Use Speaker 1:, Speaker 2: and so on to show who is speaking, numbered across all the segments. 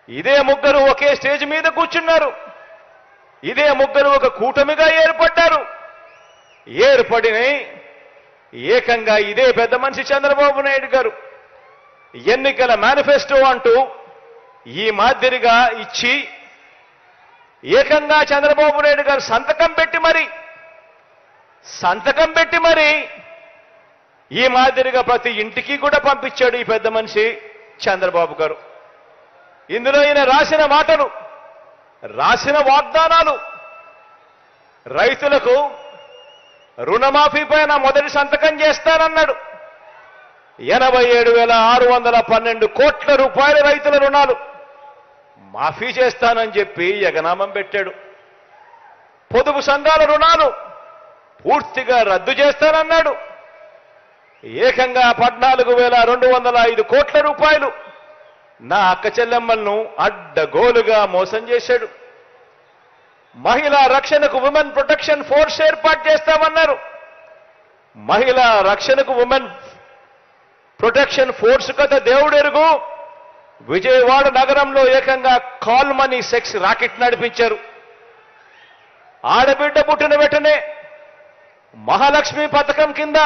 Speaker 1: ఇదే ముగ్గురు ఒకే స్టేజ్ మీద కూర్చున్నారు. ఇదే ముగ్గురు ఒక కూటమిగా ఏర్పడ్డారు. ఏర్పడిన ఏకంగా ఇదే పెద్ద మనిషి చంద్రబాబు నాయుడు గారు ఎన్నికల మేనిఫెస్టో అంటూ ఈ మాదిరిగా ఇచ్చి ఏకంగా చంద్రబాబు నాయుడు గారు సంతకం పెట్టి మరి ఈ మాదిరిగా ప్రతి ఇంటికి కూడా పంపించాడు ఈ పెద్ద మనిషి చంద్రబాబు గారు. ఇందులో ఈయన రాసిన మాటలు, రాసిన వాగ్దానాలు, రైతులకు రుణమాఫీ పైన మొదటి సంతకం చేస్తానన్నాడు. 87,612 కోట్ల రూపాయల రైతుల రుణాలు మాఫీ చేస్తానని చెప్పి ఎగనామం పెట్టాడు. పొదుపు సంఘాల రుణాలు పూర్తిగా రద్దు చేస్తానన్నాడు. ఏకంగా 14,205 కోట్ల రూపాయలు నా అక్క చెల్లెమ్మలను అడ్డగోలుగా మోసం చేశాడు. మహిళా రక్షణకు ఉమెన్ ప్రొటెక్షన్ ఫోర్స్ ఏర్పాటు చేస్తామన్నారు. మహిళా రక్షణకు ఉమెన్ ప్రొటెక్షన్ ఫోర్స్ కథ దేవుడెరుగు. విజయవాడ నగరంలో ఏకంగా కాల్ మనీ సెక్స్ రాకెట్ నడిపించారు. ఆడబిడ్డ పుట్టిన వెంటనే మహాలక్ష్మి పథకం కింద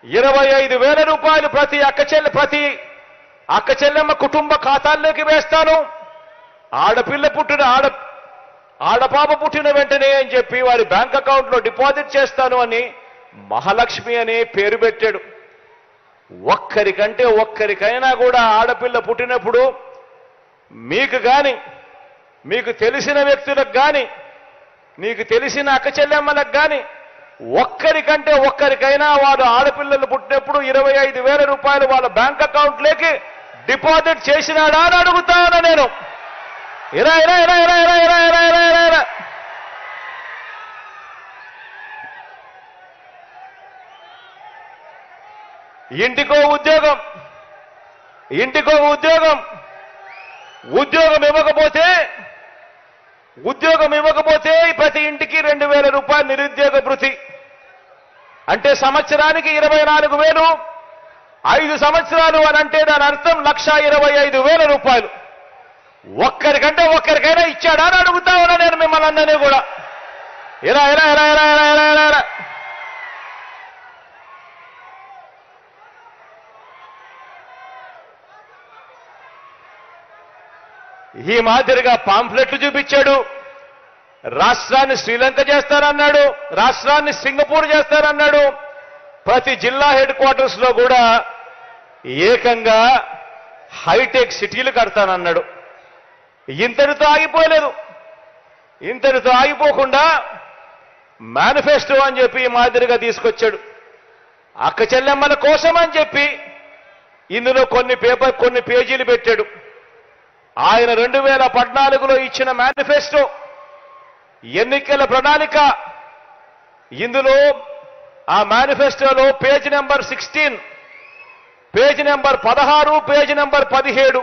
Speaker 1: 25,000 రూపాయలు ప్రతి అక్క చెల్లెమ్మ కుటుంబ ఖాతాల్లోకి వేస్తాను. ఆడపాప పుట్టిన వెంటనే అని చెప్పి వారి బ్యాంక్ అకౌంట్లో డిపాజిట్ చేస్తాను అని మహాలక్ష్మి అనే పేరు పెట్టాడు. ఒక్కరికైనా కూడా ఆడపిల్ల పుట్టినప్పుడు మీకు తెలిసిన వ్యక్తులకు కానీ, నీకు తెలిసిన అక్క చెల్లెమ్మలకు కానీ ఒక్కరికైనా వాడు ఆడపిల్లలు పుట్టినప్పుడు 25,000 రూపాయలు వాళ్ళ బ్యాంక్ అకౌంట్లోకి డిపాజిట్ చేసినాడా అని అడుగుతా ఉన్నా నేను. ఇరా ఇంటికో ఉద్యోగం ఇవ్వకపోతే ప్రతి ఇంటికి 2,000 రూపాయలు నిరుద్యోగ భృతి అంటే సంవత్సరానికి 24,000. 5 సంవత్సరాలు అని అంటే దాని అర్థం 1,25,000 రూపాయలు. ఒక్కరికైనా ఇచ్చాడా అని అడుగుతా ఉన్నా నేను మిమ్మల్ని అందరినీ కూడా. ఇలా ఈ మాదిరిగా పాంఫ్లెట్లు చూపించాడు. రాష్ట్రాన్ని శ్రీలంక చేస్తారన్నాడు, రాష్ట్రాన్ని సింగపూర్ చేస్తారన్నాడు. ప్రతి జిల్లా హెడ్ క్వార్టర్స్ లో కూడా ఏకంగా హైటెక్ సిటీలు కడతానన్నాడు. ఇంతటితో ఆగిపోకుండా మేనిఫెస్టో అని చెప్పి ఈ మాదిరిగా తీసుకొచ్చాడు. అక్క చెల్లెమ్మల కోసం అని చెప్పి ఇందులో కొన్ని పేజీలు పెట్టాడు. ఆయన 2014లో ఇచ్చిన మేనిఫెస్టో ఎన్నికల ప్రణాళిక. ఇందులో ఆ మేనిఫెస్టోలో page number 16, page number 16, page number 17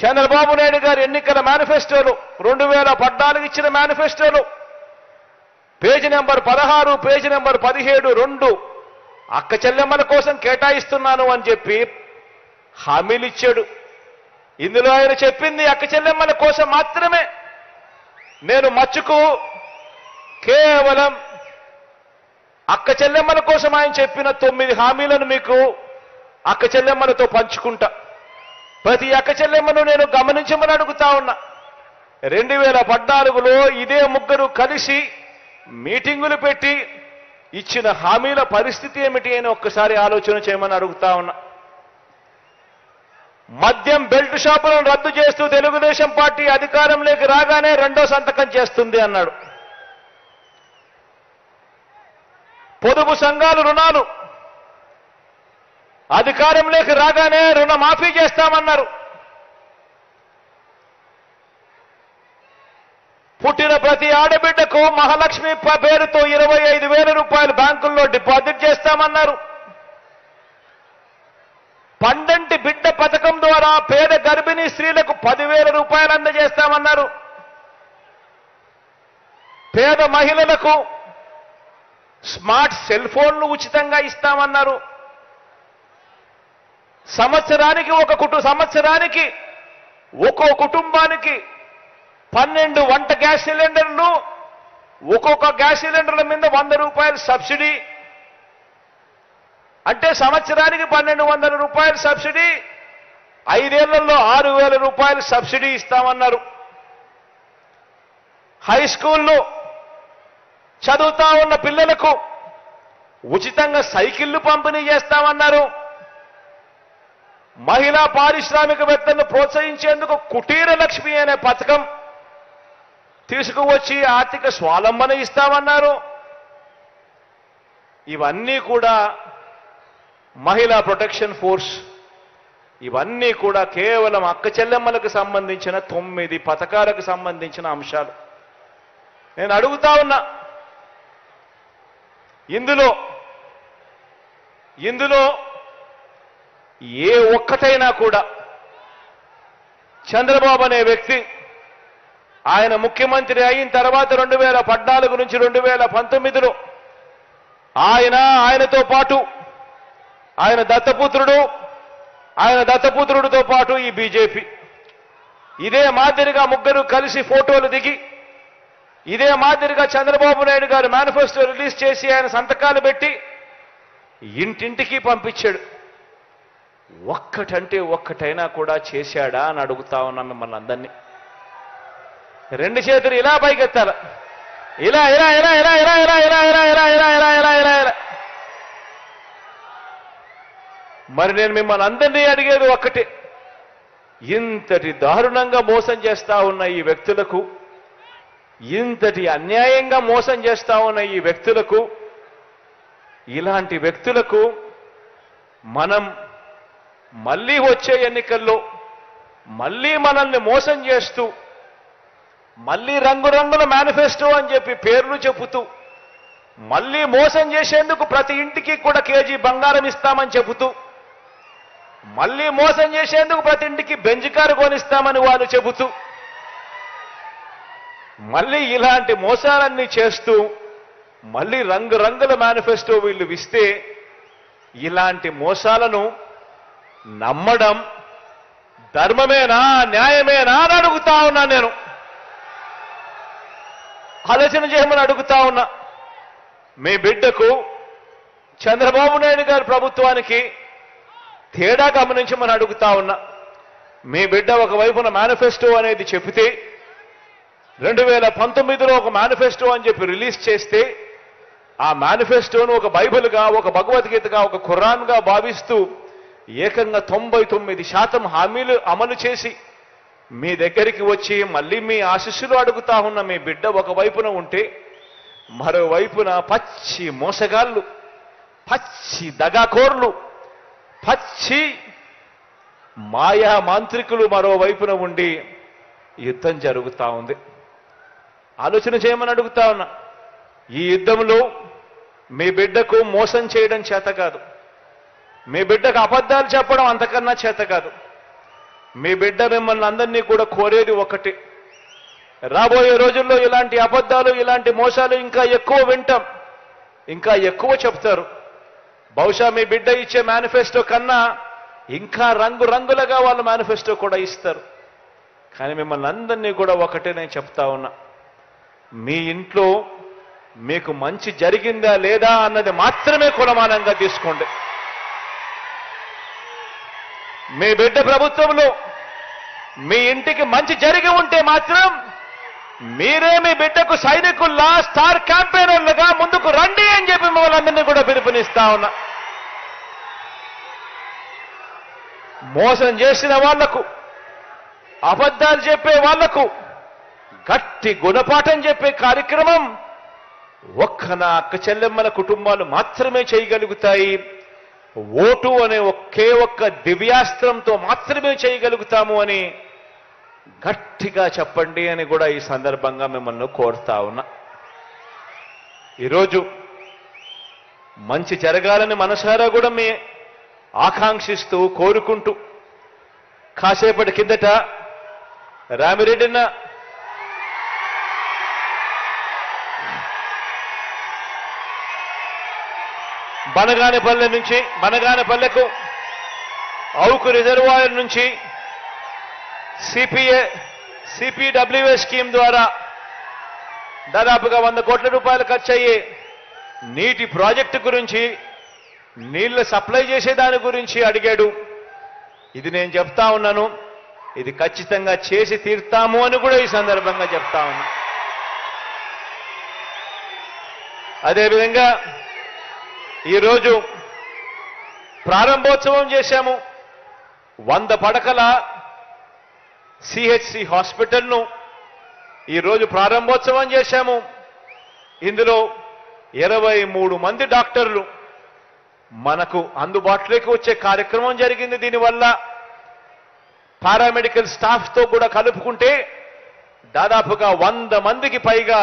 Speaker 1: Chandrababu Naidu గారు ఎన్నికల మేనిఫెస్టోలో 2014 ఇచ్చిన మేనిఫెస్టోలో పేజ్ నెంబర్ 16, పేజ్ నెంబర్ 17 2 అక్క చెల్లెమ్మల కోసం కేటాయిస్తున్నాను అని చెప్పి హామీలు ఇచ్చాడు. ఇందులో ఆయన చెప్పింది అక్క చెల్లెమ్మల కోసం మాత్రమే. నేను మచ్చుకు కేవలం అక్క చెల్లెమ్మల కోసం ఆయన చెప్పిన 9 హామీలను మీకు అక్క చెల్లెమ్మలతో పంచుకుంటా. ప్రతి అక్క చెల్లెమ్మను నేను గమనించమని అడుగుతా ఉన్నా. 2014లో ఇదే ముగ్గురు కలిసి మీటింగులు పెట్టి ఇచ్చిన హామీల పరిస్థితి ఏమిటి అని ఒక్కసారి ఆలోచన చేయమని అడుగుతా ఉన్నా. మద్యం బెల్ట్ షాపులను రద్దు చేస్తూ తెలుగుదేశం పార్టీ అధికారంలోకి రాగానే 2వ సంతకం చేస్తుంది అన్నాడు. పొదుపు సంఘాలు రుణాలు అధికారంలోకి రాగానే రుణమాఫీ చేస్తామన్నారు. పుట్టిన ప్రతి ఆడబిడ్డకు మహాలక్ష్మి పేరుతో 25,000 రూపాయలు బ్యాంకుల్లో డిపాజిట్ చేస్తామన్నారు. పండంటి బిడ్డ పథకం ద్వారా పేద గర్భిణీ స్త్రీలకు 10,000 రూపాయలు అందజేస్తామన్నారు. పేద మహిళలకు స్మార్ట్ సెల్ ఫోన్లు ఉచితంగా ఇస్తామన్నారు. సంవత్సరానికి ఒక్కో కుటుంబానికి 12 వంట గ్యాస్ సిలిండర్లు, ఒక్కొక్క గ్యాస్ సిలిండర్ల మీద 100 రూపాయలు సబ్సిడీ, అంటే సంవత్సరానికి 1200 రూపాయలు సబ్సిడీ, 5 ఏళ్లలో 6000 రూపాయలు సబ్సిడీ ఇస్తామన్నారు. హై స్కూల్లో చదువుతా ఉన్న పిల్లలకు ఉచితంగా సైకిళ్లు పంపిణీ చేస్తామన్నారు. మహిళా పారిశ్రామికవేత్తలను ప్రోత్సహించేందుకు కుటీర లక్ష్మి అనే పథకం తీసుకువచ్చి ఆర్థిక స్వావలంబన ఇస్తామన్నారు. ఇవన్నీ కూడా మహిళా ప్రొటెక్షన్ ఫోర్స్, ఇవన్నీ కూడా కేవలం అక్క చెల్లెమ్మలకు సంబంధించిన 9 పథకాలకు సంబంధించిన అంశాలు. నేను అడుగుతా ఉన్నా, ఇందులో ఏ ఒక్కటైనా కూడా చంద్రబాబు అనే వ్యక్తి ఆయన ముఖ్యమంత్రి అయిన తర్వాత 2014 నుంచి 2019లో ఆయనతో పాటు ఆయన దత్తపుత్రుడితో పాటు ఈ బీజేపీ ఇదే మాదిరిగా ముగ్గురు కలిసి ఫోటోలు దిగి, ఇదే మాదిరిగా చంద్రబాబు నాయుడు గారు మేనిఫెస్టో రిలీజ్ చేసి ఆయన సంతకాలు పెట్టి ఇంటింటికి పంపించాడు. ఒక్కటంటే ఒక్కటైనా కూడా చేశాడా అని అడుగుతా ఉన్నాం మిమ్మల్ని అందరినీ. 2 చేతులు ఇలా పైకెత్తాల, ఇలా ఇలా ఇలా ఇలా ఇలా ఇలా ఇలా ఇలా ఇలా ఇలా ఇలా ఇలా ఇలా ఇలా. మరి నేను మిమ్మల్ని అందరినీ అడిగేది ఒక్కటే, ఇంతటి దారుణంగా మోసం చేస్తా ఉన్న ఈ వ్యక్తులకు, ఇంతటి అన్యాయంగా మోసం చేస్తా ఉన్న ఈ వ్యక్తులకు, ఇలాంటి వ్యక్తులకు మనం మళ్ళీ వచ్చే ఎన్నికల్లో మళ్ళీ మనల్ని మోసం చేస్తూ, మళ్ళీ రంగురంగుల మేనిఫెస్టో అని చెప్పి పేర్లు చెబుతూ, మళ్ళీ మోసం చేసేందుకు ప్రతి ఇంటికి కూడా కేజీ బంగారం ఇస్తామని చెబుతూ, మళ్ళీ మోసం చేసేందుకు ప్రతి ఇంటికి బెంజ్ కారు కొనిస్తామని వాళ్ళు చెబుతూ, మళ్ళీ ఇలాంటి మోసాలన్నీ చేస్తూ, మళ్ళీ రంగురంగుల మేనిఫెస్టో వీళ్ళు ఇస్తే, ఇలాంటి మోసాలను నమ్మడం ధర్మమేనా, న్యాయమేనా అని అడుగుతా ఉన్నా. నేను ఆలోచన చేయమని అడుగుతా ఉన్నా. మీ బిడ్డకు చంద్రబాబు నాయుడు గారి ప్రభుత్వానికి తేడా గమనించమని అడుగుతా ఉన్నా. మీ బిడ్డ ఒకవైపున మేనిఫెస్టో అనేది చెబితే, 2019లో ఒక మేనిఫెస్టో అని చెప్పి రిలీజ్ చేస్తే, ఆ మేనిఫెస్టోను ఒక బైబిల్గా, ఒక భగవద్గీతగా, ఒక ఖురాన్గా భావిస్తూ ఏకంగా 99% హామీలు అమలు చేసి మీ దగ్గరికి వచ్చి మళ్ళీ మీ ఆశీస్సులు అడుగుతా ఉన్న మీ బిడ్డ ఒకవైపున ఉంటే, మరోవైపున పచ్చి మోసగాళ్ళు, పచ్చి దగాకోర్లు, పచ్చి మాయా మాంత్రికులు మరోవైపున ఉండి యుద్ధం జరుగుతా ఉంది. ఆలోచన చేయమని అడుగుతా ఉన్నా. ఈ యుద్ధంలో మీ బిడ్డకు మోసం చేయడం చేత కాదు, మీ బిడ్డకు అబద్ధాలు చెప్పడం అంతకన్నా చేత కాదు. మీ బిడ్డ మిమ్మల్ని అందరినీ కూడా కోరేది ఒకటి, రాబోయే రోజుల్లో ఇలాంటి అబద్ధాలు, ఇలాంటి మోసాలు ఇంకా ఎక్కువ వింటాం, ఇంకా ఎక్కువ చెప్తారు. బహుశా మీ బిడ్డ ఇచ్చే మేనిఫెస్టో కన్నా ఇంకా రంగురంగులుగా వాళ్ళ మేనిఫెస్టో కూడా ఇస్తారు. కానీ మిమ్మల్ని అందరినీ కూడా ఒకటే నేను చెప్తా ఉన్నా, మీ ఇంట్లో మీకు మంచి జరిగిందా లేదా అన్నది మాత్రమే కొలమానంగా తీసుకోండి. మీ బిడ్డ ప్రభుత్వంలో మీ ఇంటికి మంచి జరిగి ఉంటే మాత్రం మీరే మీ బిడ్డకు సైనికుల్లా, స్టార్ క్యాంపెయినర్లుగా ముందుకు రండి అని చెప్పి మిమ్మల్ని అందరినీ కూడా పిలుపునిస్తా ఉన్నా. మోసం చేసిన వాళ్లకు, అబద్ధాలు చెప్పే వాళ్లకు గట్టి గుణపాఠం చెప్పే కార్యక్రమం ఒక్క నా అక్క చెల్లెమ్మల కుటుంబాలు మాత్రమే చేయగలుగుతాయి. ఓటు అనే ఒకే ఒక్క దివ్యాస్త్రంతో మాత్రమే చేయగలుగుతాము అని గట్టిగా చెప్పండి అని కూడా ఈ సందర్భంగా మిమ్మల్ని కోరుతా ఉన్నా. ఈరోజు మంచి జరగాలని మనసారా కూడా మీ ఆకాంక్షిస్తూ, కోరుకుంటూ, కాసేపటి కిందట రామిరెడ్డిన బనగానపల్లెకు అవుకు రిజర్వాయర్ నుంచి సిపిడబ్ల్యూఏ స్కీమ్ ద్వారా దాదాపుగా 100 కోట్ల రూపాయలు ఖర్చు అయ్యే నీటి ప్రాజెక్టు గురించి, నీళ్లు సప్లై చేసే దాని గురించి అడిగాడు. ఇది నేను చెప్తా ఉన్నాను, ఇది ఖచ్చితంగా చేసి తీర్తాము అని కూడా ఈ సందర్భంగా చెప్తా ఉన్నా. అదేవిధంగా ఈరోజు ప్రారంభోత్సవం చేశాము. 100 పడకల సిహెచ్సి హాస్పిటల్ను ఈరోజు ప్రారంభోత్సవం చేశాము. ఇందులో 23 మంది డాక్టర్లు మనకు అందుబాటులోకి వచ్చే కార్యక్రమం జరిగింది. దీనివల్ల పారామెడికల్ స్టాఫ్తో కూడా కలుపుకుంటే దాదాపుగా 100 మందికి పైగా